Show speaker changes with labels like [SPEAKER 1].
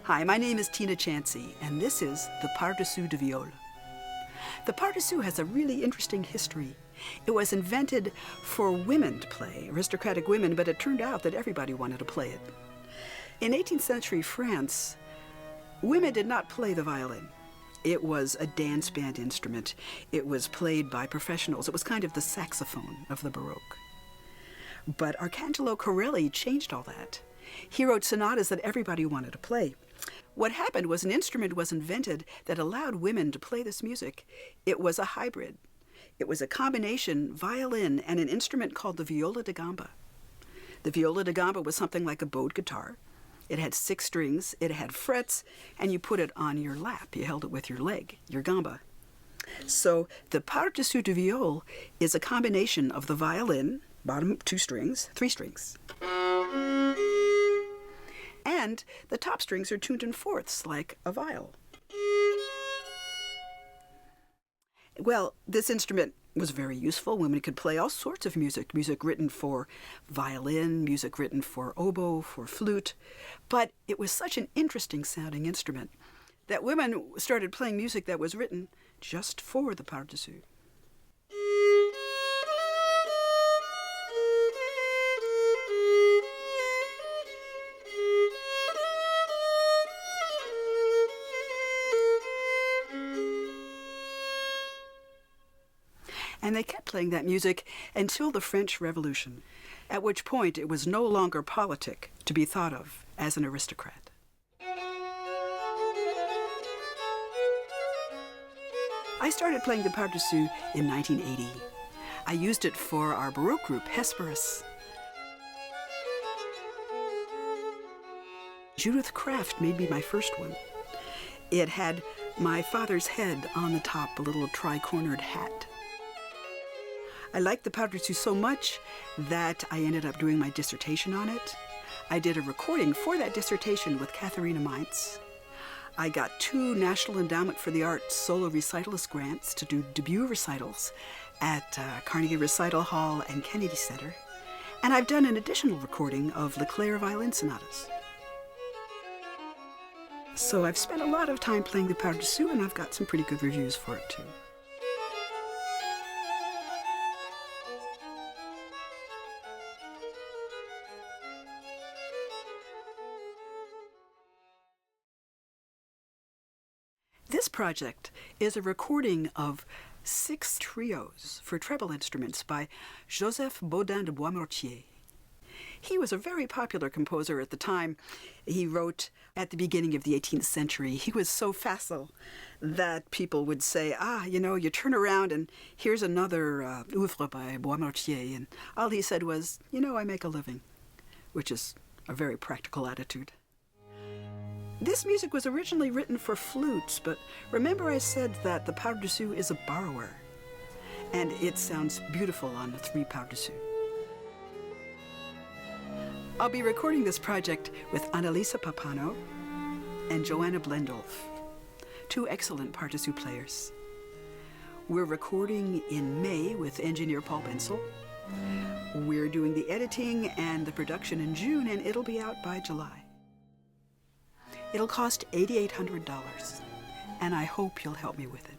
[SPEAKER 1] Hi, my name is Tina Chancey, and this is the Pardessus de viola. The Pardessus has a really interesting history. It was invented for women to play, aristocratic women, but it turned out that everybody wanted to play it. In 18th century France, women did not play the violin. It was a dance band instrument. It was played by professionals. It was kind of the saxophone of the Baroque. But Arcangelo Corelli changed all that. He wrote sonatas that everybody wanted to play. What happened was an instrument was invented that allowed women to play this music. It was a hybrid. It was a combination violin and an instrument called the viola da gamba. The viola da gamba was something like a bowed guitar. It had 6 strings, it had frets, and you put it on your lap. You held it with your leg, your gamba. So the Pardessus de viol is a combination of the violin, bottom 2 strings, 3 strings. And the top strings are tuned in fourths, like a viol. Well, this instrument was very useful. Women could play all sorts of music, music written for violin, music written for oboe, for flute. But it was such an interesting sounding instrument that women started playing music that was written just for the Pardessus. And they kept playing that music until the French Revolution, at which point it was no longer politic to be thought of as an aristocrat. I started playing the Pardessus in 1980. I used it for our Baroque group, Hesperus. Judith Kraft made me my first one. It had my father's head on the top, a little tri-cornered hat. I liked the Pardessus so much that I ended up doing my dissertation on it. I did a recording for that dissertation with Katharina Mainz. I got 2 National Endowment for the Arts solo recitalist grants to do debut recitals at Carnegie Recital Hall and Kennedy Center. And I've done an additional recording of Leclerc violin sonatas. So I've spent a lot of time playing the Pardessus, and I've got some pretty good reviews for it too. This project is a recording of 6 trios for treble instruments by Joseph Baudin de Boismortier. He was a very popular composer at the time. He wrote at the beginning of the 18th century. He was so facile that people would say, you turn around and here's another oeuvre by Boismortier. And all he said was, I make a living, which is a very practical attitude. This music was originally written for flutes, but remember I said that the Pardessus is a borrower, and it sounds beautiful on the 3 Pardessus. I'll be recording this project with Annalisa Pappano and Joanna Blendulf, 2 excellent Pardessus players. We're recording in May with engineer Paul Bensel. We're doing the editing and the production in June, and it'll be out by July. It'll cost $8,800, and I hope you'll help me with it.